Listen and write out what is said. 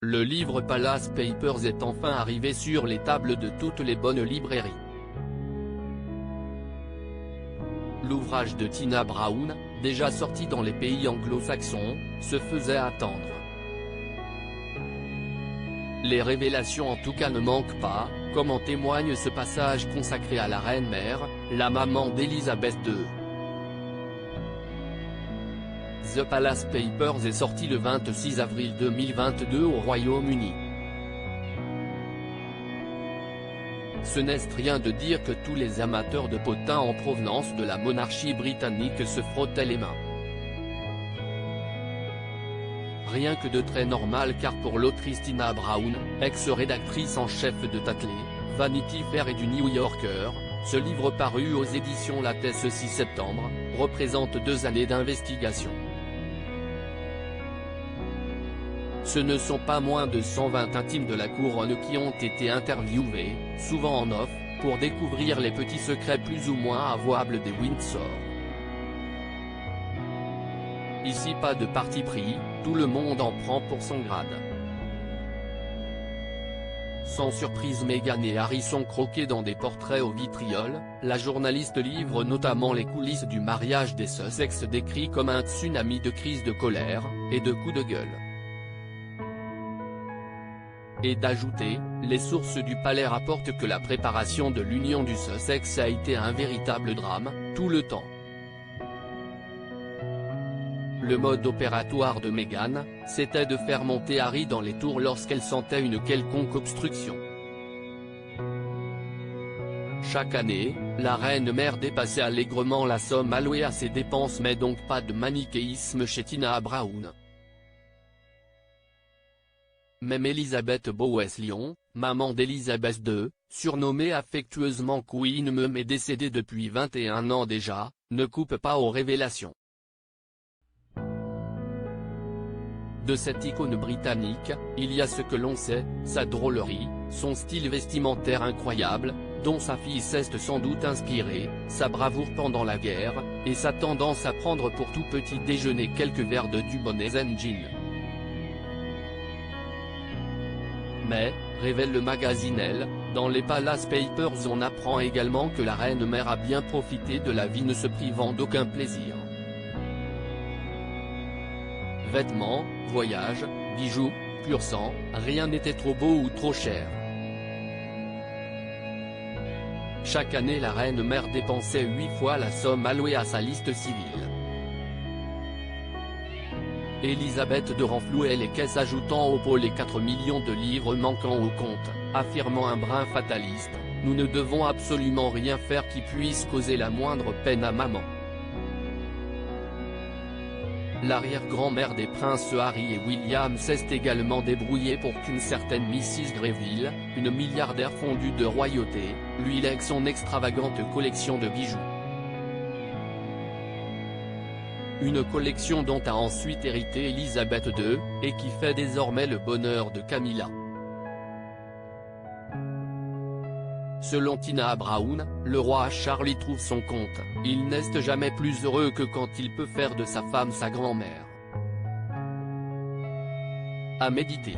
Le livre Palace Papers est enfin arrivé sur les tables de toutes les bonnes librairies. L'ouvrage de Tina Brown, déjà sorti dans les pays anglo-saxons, se faisait attendre. Les révélations en tout cas ne manquent pas, comme en témoigne ce passage consacré à la reine-mère, la maman d'Elizabeth II. The Palace Papers est sorti le 26 avril 2022 au Royaume-Uni. Ce n'est rien de dire que tous les amateurs de potins en provenance de la monarchie britannique se frottaient les mains. Rien que de très normal car pour l'autrice Tina Brown, ex-rédactrice en chef de Tatley, Vanity Fair et du New Yorker, ce livre paru aux éditions Lattès ce 6 septembre, représente 2 années d'investigation. Ce ne sont pas moins de 120 intimes de la couronne qui ont été interviewés, souvent en off, pour découvrir les petits secrets plus ou moins avouables des Windsor. Ici pas de parti pris, tout le monde en prend pour son grade. Sans surprise, Meghan et Harry sont croqués dans des portraits au vitriol, la journaliste livre notamment les coulisses du mariage des Sussex décrit comme un tsunami de crises de colère, et de coups de gueule. Et d'ajouter, les sources du palais rapportent que la préparation de l'union du Sussex a été un véritable drame, tout le temps. Le mode opératoire de Meghan, c'était de faire monter Harry dans les tours lorsqu'elle sentait une quelconque obstruction. Chaque année, la reine-mère dépassait allègrement la somme allouée à ses dépenses, mais donc pas de manichéisme chez Tina Brown. Même Elizabeth Bowes-Lyon, maman d'Elizabeth II, surnommée affectueusement Queen Mum et décédée depuis 21 ans déjà, ne coupe pas aux révélations. De cette icône britannique, il y a ce que l'on sait, sa drôlerie, son style vestimentaire incroyable, dont sa fille s'est sans doute inspirée, sa bravoure pendant la guerre, et sa tendance à prendre pour tout petit déjeuner quelques verres de Dubonnet and Gin. Mais, révèle le magazine Elle, dans les Palace Papers on apprend également que la reine-mère a bien profité de la vie ne se privant d'aucun plaisir. Vêtements, voyages, bijoux, pur sang, rien n'était trop beau ou trop cher. Chaque année la reine-mère dépensait 8 fois la somme allouée à sa liste civile. Elisabeth II renflouait les caisses ajoutant au pot les 4 millions de livres manquant au compte, affirmant un brin fataliste, « Nous ne devons absolument rien faire qui puisse causer la moindre peine à maman ». L'arrière-grand-mère des princes Harry et William s'est également débrouillée pour qu'une certaine Mrs Greville, une milliardaire fondue de royauté, lui lègue son extravagante collection de bijoux. Une collection dont a ensuite hérité Elisabeth II, et qui fait désormais le bonheur de Camilla. Selon Tina Brown, le roi Charles y trouve son compte, il n'est jamais plus heureux que quand il peut faire de sa femme sa grand-mère. À méditer.